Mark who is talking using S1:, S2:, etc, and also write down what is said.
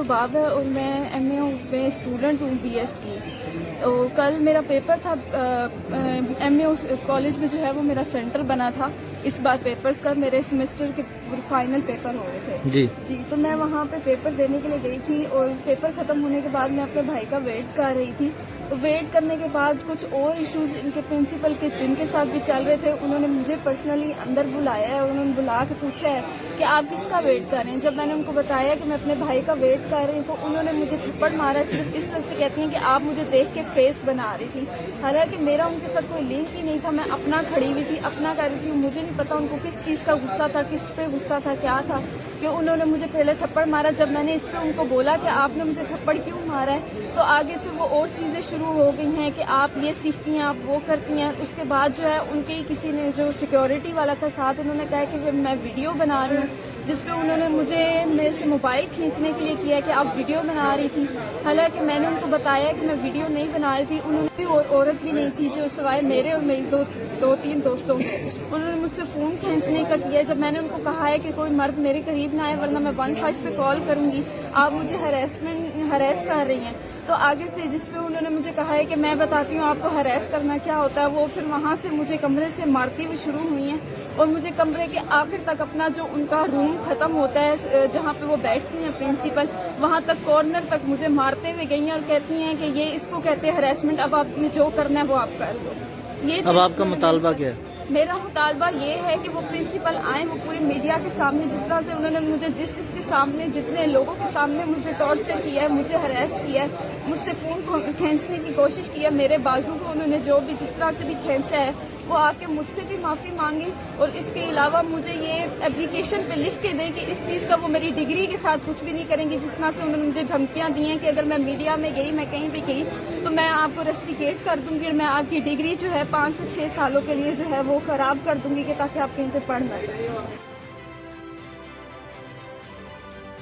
S1: रुबाब है और मैं MA में स्टूडेंट हूँ BS की। तो कल मेरा पेपर था MA कॉलेज में जो है वो मेरा सेंटर बना था इस बार पेपर्स का। मेरे सेमेस्टर के फाइनल पेपर हो रहे थे जी। तो मैं वहाँ पे पेपर देने के लिए गई थी और पेपर ख़त्म होने के बाद मैं अपने भाई का वेट कर रही थी। तो वेट करने के बाद कुछ और इश्यूज इनके प्रिंसिपल के जिनके साथ भी चल रहे थे, उन्होंने मुझे पर्सनली अंदर बुलाया है और उन्होंने बुला के पूछा है कि आप किसका वेट कर रहे हैं। जब मैंने उनको बताया कि मैं अपने भाई का वेट कर रही हूँ तो उन्होंने मुझे थप्पड़ मारा। सिर्फ इस वजह से कहती हैं कि आप मुझे देख के फेस बना रही थी। हालांकि मेरा उनके साथ कोई लिंक ही नहीं था, मैं अपना खड़ी हुई थी, अपना कर रही थी। मुझे नहीं पता उनको किस चीज़ का गुस्सा था, किस पे गुस्सा था, क्या था कि उन्होंने मुझे पहले थप्पड़ मारा। जब मैंने इस पर उनको बोला कि आपने मुझे थप्पड़ क्यों मारा है, तो आगे से वो और चीज़ें शुरू हो गई हैं कि आप ये सीखती हैं, आप वो करती हैं। उसके बाद जो है उनके ही किसी ने जो सिक्योरिटी वाला था साथ, उन्होंने कहा कि मैं वीडियो बना रही हूँ, जिस पे उन्होंने मुझे मेरे से मोबाइल खींचने के लिए किया कि आप वीडियो बना रही थी। हालांकि मैंने उनको बताया कि मैं वीडियो नहीं बना रही थी। उन्होंने भी औरत भी नहीं थी जो सिवाय मेरे और मेरी दो तीन दोस्तों के, उन्होंने मुझसे फ़ोन खींचने का किया। जब मैंने उनको कहा है कि कोई मर्द मेरे करीब ना आए वरना मैं 15 पे कॉल करूंगी, आप मुझे हरेस कर रही हैं, तो आगे से जिस पे उन्होंने मुझे कहा है कि मैं बताती हूँ आपको हरेस करना क्या होता है, वो फिर वहाँ से मुझे कमरे से मारती हुई शुरू हुई हैं और मुझे कमरे के आखिर तक अपना जो उनका रूम खत्म होता है जहाँ पे वो बैठती हैं प्रिंसिपल, वहाँ तक कॉर्नर तक मुझे मारते हुए गई हैं और कहती हैं कि ये इसको कहते हैं हरेसमेंट, अब आपने जो करना है वो आप कर दो। ये
S2: अब आपका मुतालबा क्या है?
S1: मेरा मुतालबा ये है कि वो प्रिंसिपल आए, वो पूरी मीडिया के सामने जिस तरह से उन्होंने मुझे जिसके सामने जितने लोगों के सामने मुझे टॉर्चर किया है, मुझे हरास किया है, मुझसे फ़ोन खींचने की कोशिश की है, मेरे बाजू को उन्होंने जो भी जिस तरह से भी खींचा है, वो आके मुझसे भी माफ़ी मांगी और इसके अलावा मुझे ये एप्लीकेशन पे लिख के दें कि इस चीज़ का वो मेरी डिग्री के साथ कुछ भी नहीं करेंगी। जिस तरह से उन्होंने मुझे धमकियाँ दी हैं कि अगर मैं मीडिया में गई, मैं कहीं भी गई तो मैं आपको रेस्टिकेट कर दूंगी और मैं आपकी डिग्री जो है 5 से 6 सालों के लिए जो है वो ख़राब कर दूंगी कि ताकि आप कहीं पे पढ़ ना सकें।